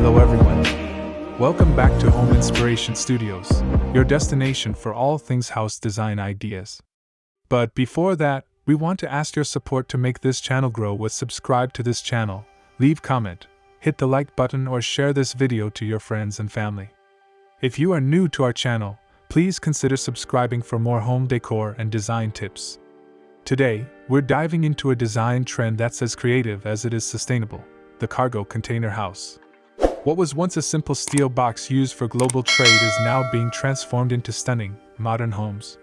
Hello everyone. Welcome back to Home Inspiration Studios, your destination for all things house design ideas. But before that, we want to ask your support to make this channel grow with subscribe to this channel, leave comment, hit the like button or share this video to your friends and family. If you are new to our channel, please consider subscribing for more home decor and design tips. Today, we're diving into a design trend that's as creative as it is sustainable, the cargo container house. What was once a simple steel box used for global trade is now being transformed into stunning, modern homes.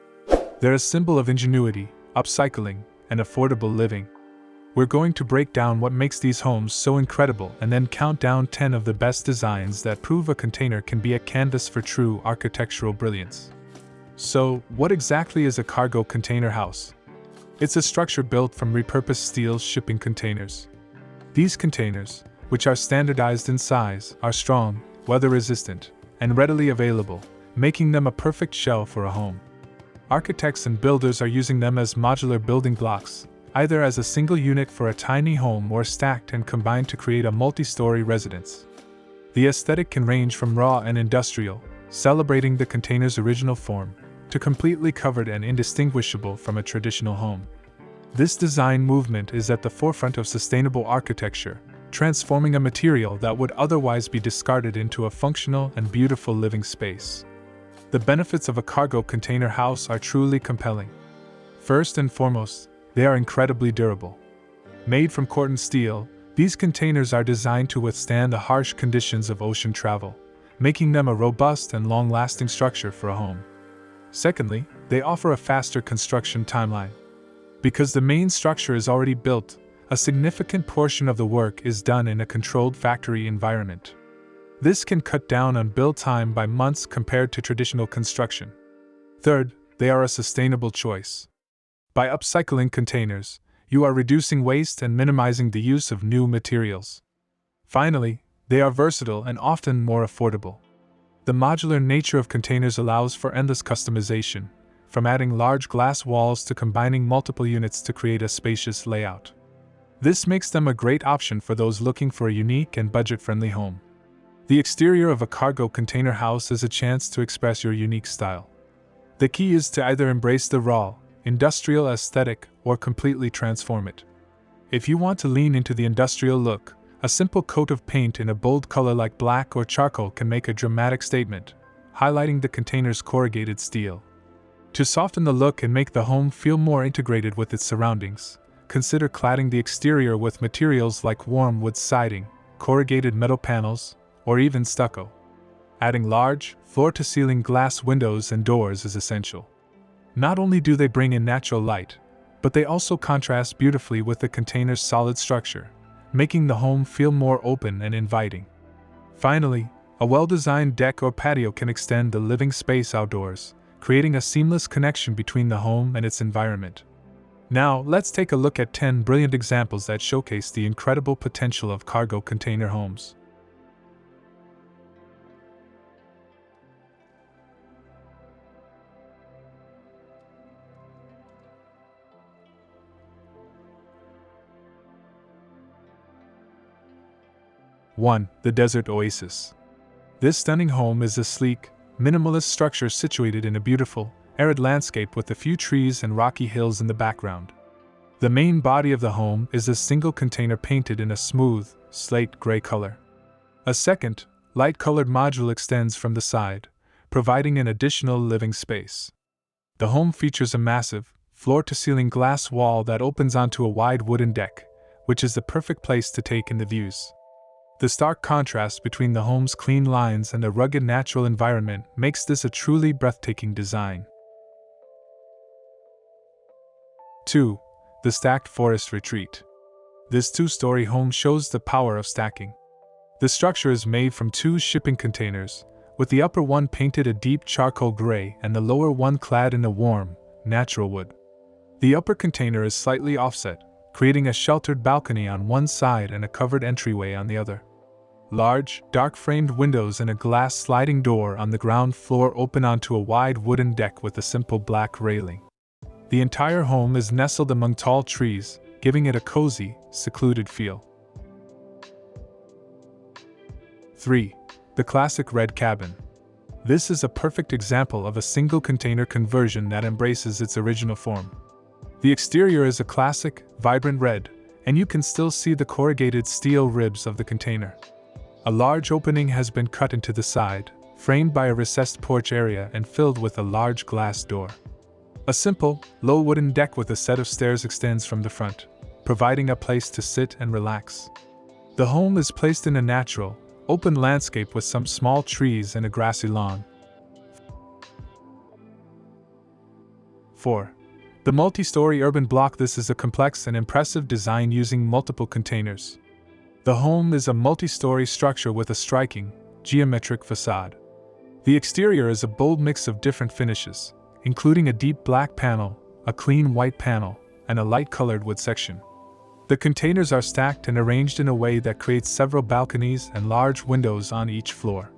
They're a symbol of ingenuity, upcycling, and affordable living. We're going to break down what makes these homes so incredible and then count down 10 of the best designs that prove a container can be a canvas for true architectural brilliance. So, what exactly is a cargo container house? It's a structure built from repurposed steel shipping containers. These containers, which are standardized in size, are strong, weather-resistant, and readily available, making them a perfect shell for a home. Architects and builders are using them as modular building blocks, either as a single unit for a tiny home or stacked and combined to create a multi-story residence. The aesthetic can range from raw and industrial, celebrating the container's original form, to completely covered and indistinguishable from a traditional home. This design movement is at the forefront of sustainable architecture, transforming a material that would otherwise be discarded into a functional and beautiful living space. The benefits of a cargo container house are truly compelling. First and foremost, they are incredibly durable. Made from cordon steel, these containers are designed to withstand the harsh conditions of ocean travel, making them a robust and long-lasting structure for a home. Secondly, they offer a faster construction timeline. Because the main structure is already built, a significant portion of the work is done in a controlled factory environment. This can cut down on build time by months compared to traditional construction. Third, they are a sustainable choice. By upcycling containers, you are reducing waste and minimizing the use of new materials. Finally, they are versatile and often more affordable. The modular nature of containers allows for endless customization, from adding large glass walls to combining multiple units to create a spacious layout. This makes them a great option for those looking for a unique and budget-friendly home. The exterior of a cargo container house is a chance to express your unique style. The key is to either embrace the raw, industrial aesthetic or completely transform it. If you want to lean into the industrial look, a simple coat of paint in a bold color like black or charcoal can make a dramatic statement, highlighting the container's corrugated steel. To soften the look and make the home feel more integrated with its surroundings, consider cladding the exterior with materials like warm wood siding, corrugated metal panels, or even stucco. Adding large, floor-to-ceiling glass windows and doors is essential. Not only do they bring in natural light, but they also contrast beautifully with the container's solid structure, making the home feel more open and inviting. Finally, a well-designed deck or patio can extend the living space outdoors, creating a seamless connection between the home and its environment. Now, let's take a look at 10 brilliant examples that showcase the incredible potential of cargo container homes. One, the Desert Oasis. This stunning home is a sleek, minimalist structure situated in a beautiful, arid landscape with a few trees and rocky hills in the background. The main body of the home is a single container painted in a smooth, slate gray color. A second, light-colored module extends from the side, providing an additional living space. The home features a massive, floor-to-ceiling glass wall that opens onto a wide wooden deck, which is the perfect place to take in the views. The stark contrast between the home's clean lines and the rugged natural environment makes this a truly breathtaking design. 2. The Stacked Forest Retreat. This two-story home shows the power of stacking. The structure is made from two shipping containers, with the upper one painted a deep charcoal gray and the lower one clad in a warm, natural wood. The upper container is slightly offset, creating a sheltered balcony on one side and a covered entryway on the other. Large, dark-framed windows and a glass sliding door on the ground floor open onto a wide wooden deck with a simple black railing. The entire home is nestled among tall trees, giving it a cozy, secluded feel. 3. The classic red cabin. This is a perfect example of a single container conversion that embraces its original form. The exterior is a classic, vibrant red, and you can still see the corrugated steel ribs of the container. A large opening has been cut into the side, framed by a recessed porch area and filled with a large glass door. A simple, low wooden deck with a set of stairs extends from the front, providing a place to sit and relax. The home is placed in a natural, open landscape with some small trees and a grassy lawn. 4. The multi-story urban block. This is a complex and impressive design using multiple containers. The home is a multi-story structure with a striking, geometric facade. The exterior is a bold mix of different finishes, including a deep black panel, a clean white panel, and a light-colored wood section. The containers are stacked and arranged in a way that creates several balconies and large windows on each floor.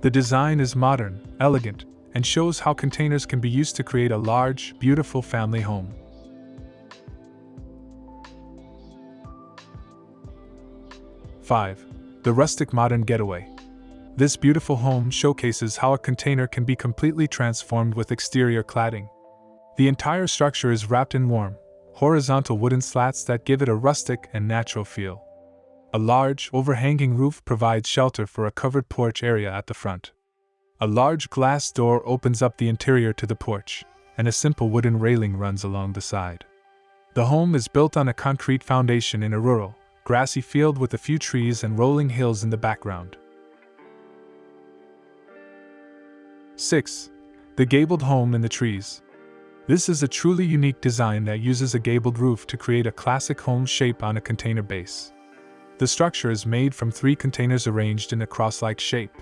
The design is modern, elegant, and shows how containers can be used to create a large, beautiful family home. 5. The rustic modern getaway. This beautiful home showcases how a container can be completely transformed with exterior cladding. The entire structure is wrapped in warm, horizontal wooden slats that give it a rustic and natural feel. A large, overhanging roof provides shelter for a covered porch area at the front. A large glass door opens up the interior to the porch, and a simple wooden railing runs along the side. The home is built on a concrete foundation in a rural, grassy field with a few trees and rolling hills in the background. 6. The gabled home in the trees. This is a truly unique design that uses a gabled roof to create a classic home shape on a container base. The structure is made from 3 containers arranged in a cross-like shape.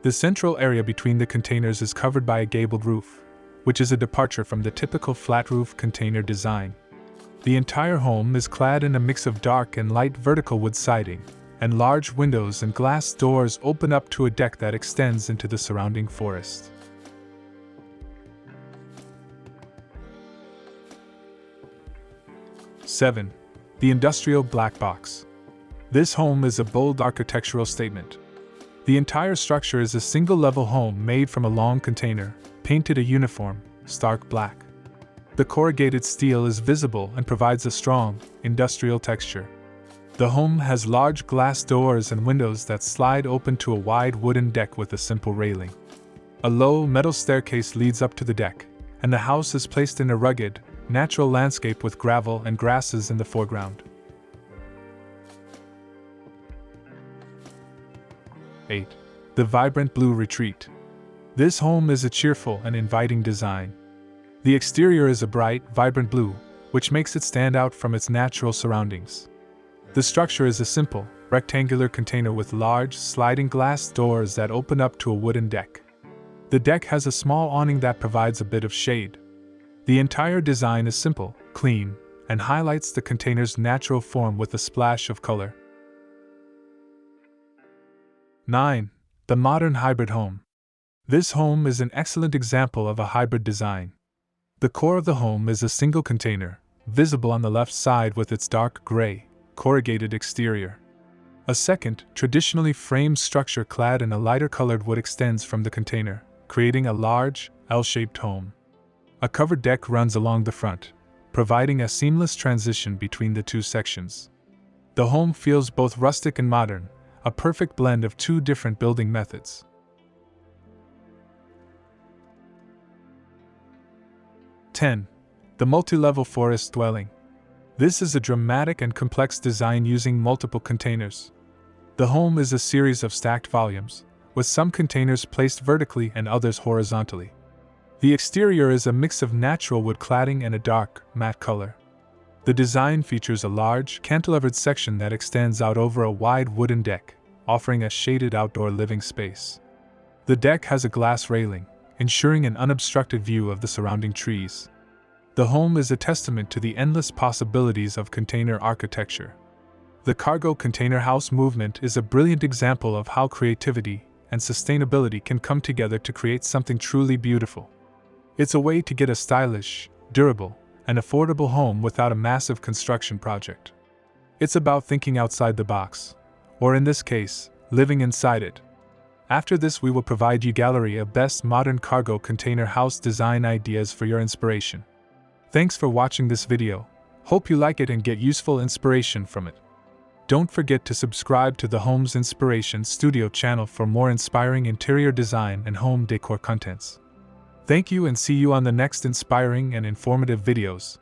The central area between the containers is covered by a gabled roof, which is a departure from the typical flat roof container design. The entire home is clad in a mix of dark and light vertical wood siding, and large windows and glass doors open up to a deck that extends into the surrounding forest. 7. The industrial black box. This home is a bold architectural statement. The entire structure is a single-level home made from a long container, painted a uniform, stark black. The corrugated steel is visible and provides a strong, industrial texture. The home has large glass doors and windows that slide open to a wide wooden deck with a simple railing. A low metal staircase leads up to the deck, and the house is placed in a rugged, natural landscape with gravel and grasses in the foreground. 8. The vibrant blue retreat. This home is a cheerful and inviting design. The exterior is a bright, vibrant blue, which makes it stand out from its natural surroundings. The structure is a simple, rectangular container with large, sliding glass doors that open up to a wooden deck. The deck has a small awning that provides a bit of shade. The entire design is simple, clean, and highlights the container's natural form with a splash of color. 9. The modern hybrid home. This home is an excellent example of a hybrid design. The core of the home is a single container, visible on the left side with its dark gray, corrugated exterior. A second, traditionally framed structure clad in a lighter colored wood extends from the container, creating a large, L-shaped home. A covered deck runs along the front, providing a seamless transition between the 2 sections. The home feels both rustic and modern, a perfect blend of 2 different building methods. 10. The multi-level forest dwelling. This is a dramatic and complex design using multiple containers. The home is a series of stacked volumes, with some containers placed vertically and others horizontally. The exterior is a mix of natural wood cladding and a dark, matte color. The design features a large, cantilevered section that extends out over a wide wooden deck, offering a shaded outdoor living space. The deck has a glass railing, ensuring an unobstructed view of the surrounding trees. The home is a testament to the endless possibilities of container architecture. The cargo container house movement is a brilliant example of how creativity and sustainability can come together to create something truly beautiful. It's a way to get a stylish, durable, and affordable home without a massive construction project. It's about thinking outside the box, or in this case, living inside it. After this, we will provide you gallery of best modern cargo container house design ideas for your inspiration. Thanks for watching this video. Hope you like it and get useful inspiration from it. Don't forget to subscribe to the Homes Inspiration Studio channel for more inspiring interior design and home decor contents. Thank you and see you on the next inspiring and informative videos.